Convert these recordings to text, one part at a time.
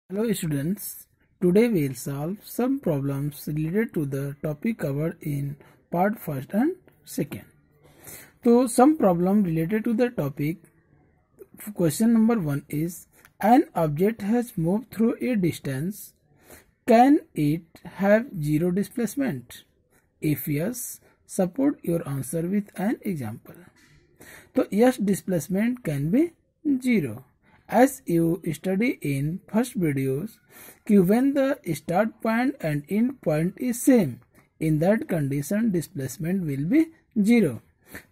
Hello students, today we will solve some problems related to the topic covered in part 1st and 2nd. So some problem related to the topic. Question number 1 is, an object has moved through a distance. Can it have zero displacement? If yes, support your answer with an example. So yes, displacement can be zero. As you study in first videos, when the start point and end point is same, in that condition displacement will be zero.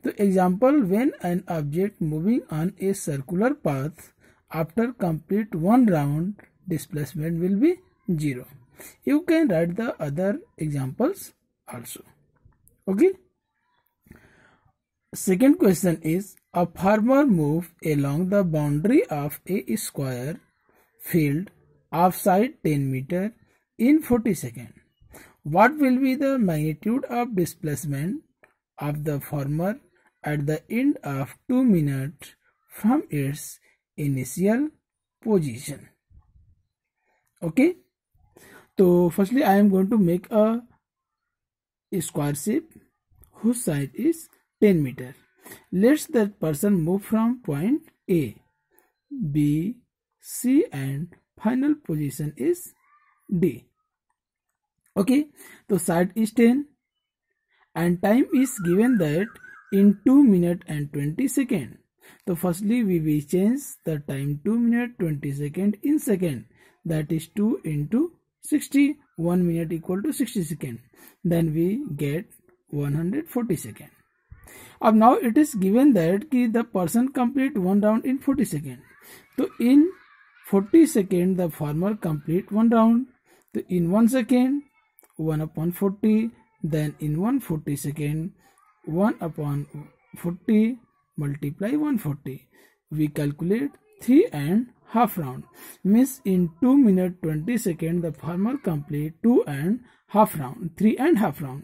So example, when an object moving on a circular path, after complete one round, displacement will be zero. You can write the other examples also. Okay. Second question is, a farmer moved along the boundary of a square field offside 10 meter in 40 seconds. What will be the magnitude of displacement of the farmer at the end of 2 minutes from its initial position? Okay. So firstly I am going to make a square shape whose side is 10 meter. Let that person move from point A, B, C and final position is D. Okay, so side is 10 and time is given that in 2 minutes and 20 seconds. So firstly we will change the time 2 minutes 20 seconds in second, that is 2 into 60, 1 minute equal to 60 seconds. Then we get 140 seconds. Now it is given that the person complete one round in 40 seconds. So in 40 seconds the farmer complete one round. So in 1 second 1 upon 40, then in 140 second 1 upon 40 multiply 140. We calculate 3.5 round. Means in 2 minutes 20 seconds the farmer complete 2.5 round, 3.5 round.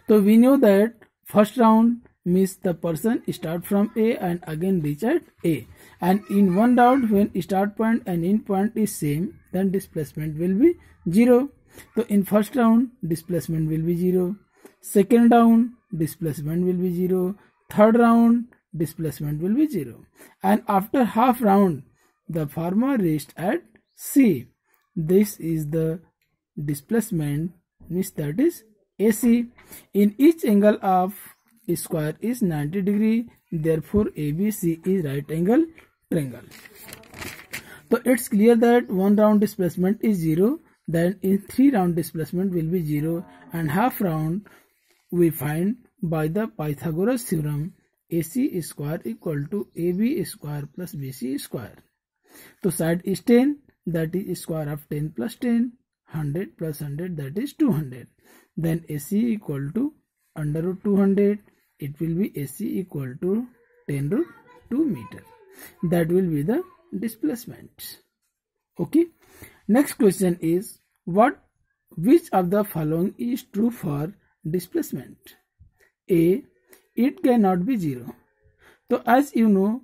So we know that first round means the person start from A and again reach at A, and in one round when start point and end point is same, then displacement will be 0. So in first round displacement will be 0, second round displacement will be 0, third round displacement will be 0, and after half round the farmer reached at C. This is the displacement, means that is AC. In each angle of square is 90 degree, therefore ABC is right angle triangle. So it's clear that one round displacement is 0, then in 3 round displacement will be 0, and half round we find by the Pythagoras theorem AC square equal to AB square plus BC square. So side is 10, that is square of 10 plus 10, 100 plus 100, that is 200. Then AC equal to under root 200, it will be AC equal to 10 root 2 meter. That will be the displacement. Okay. Next question is, which of the following is true for displacement? A, it cannot be 0. So as you know,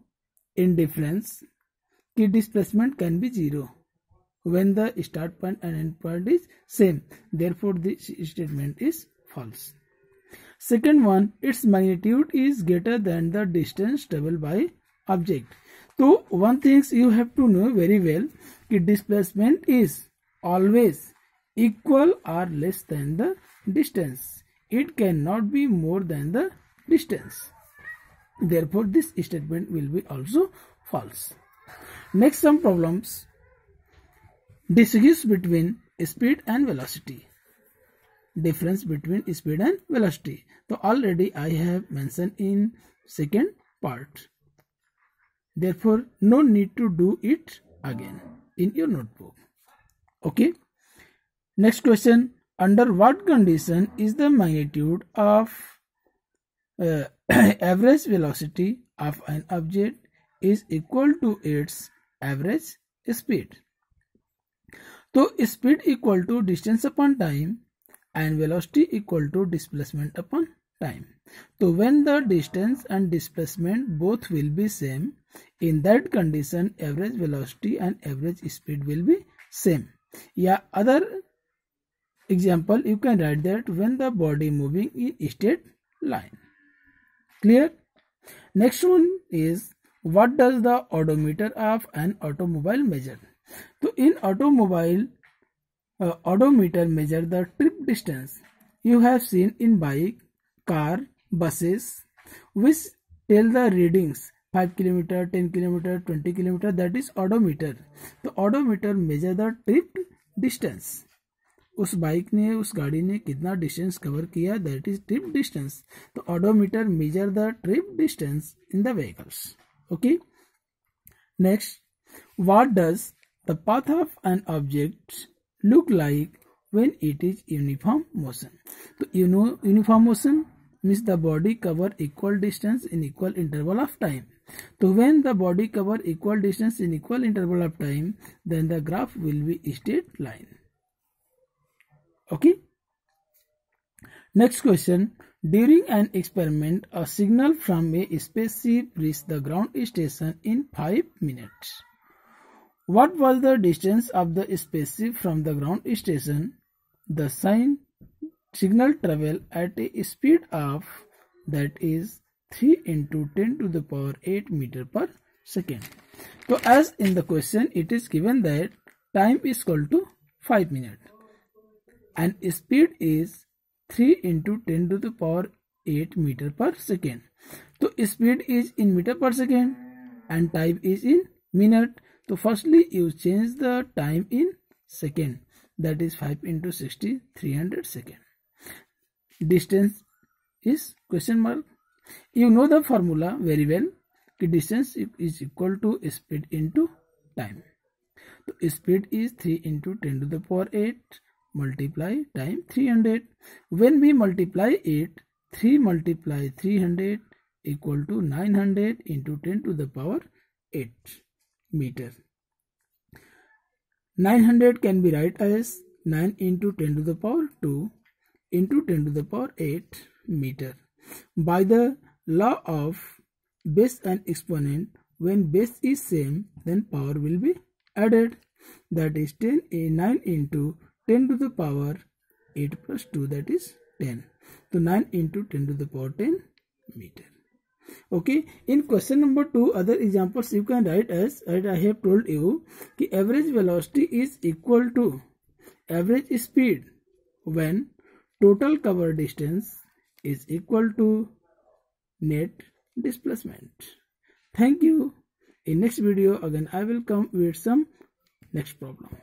in difference, the displacement can be 0 when the start point and end point is same. Therefore this statement is false. Second one, its magnitude is greater than the distance traveled by object. So one thing you have to know very well, displacement is always equal or less than the distance. It cannot be more than the distance. Therefore this statement will be also false. Next, some problems. Distinguish between speed and velocity. Difference between speed and velocity. So already I have mentioned in second part. Therefore no need to do it again in your notebook. Okay. Next question. Under what condition is the magnitude of average velocity of an object is equal to its average speed? So speed equal to distance upon time and velocity equal to displacement upon time. So when the distance and displacement both will be same, In that condition, average velocity and average speed will be same. Yeah, other example you can write that when the body moving in straight line. Clear? Next one is, what does the odometer of an automobile measure? So in automobile, odometer measure the trip distance. You have seen in bike, car, buses, which tell the readings 5 km, 10 km, 20 km, that is odometer. The odometer measure the trip distance. उस bike ने, उस गाड़ी ने कितना distance cover किया, that is trip distance. तो odometer measure the trip distance in the vehicles. Okay. Next, what does the path of an object look like when it is uniform motion? तो uniform motion means the body cover equal distance in equal interval of time. So when the body cover equal distance in equal interval of time, then the graph will be straight line. Okay. Next question. During an experiment, a signal from a spaceship reached the ground station in 5 minutes. What was the distance of the spaceship from the ground station? The signal travel at a speed of, that is 3 into 10 to the power 8 meter per second. So as in the question it is given that time is equal to 5 minutes and speed is 3 into 10 to the power 8 meter per second. So speed is in meter per second and time is in minute. So firstly you change the time in second, that is 5 into 60, 300 second. Distance is question mark. You know the formula very well. Distance is equal to speed into time. So speed is 3 into 10 to the power 8 multiply time 300. When we multiply it, 3 multiply 300 equal to 900 into 10 to the power 8 meter. 900 can be write as 9 into 10 to the power 2 into 10 to the power 8 meter. By the law of base and exponent, when base is same, then power will be added. That is 9 into 10 to the power 8 plus 2, that is 10. So 9 into 10 to the power 10 meter. Okay. In question number 2, other examples you can write as I have told you, कि average velocity is equal to average speed when total cover distance is equal to net displacement. Thank you. In next video again I will come with some next problem.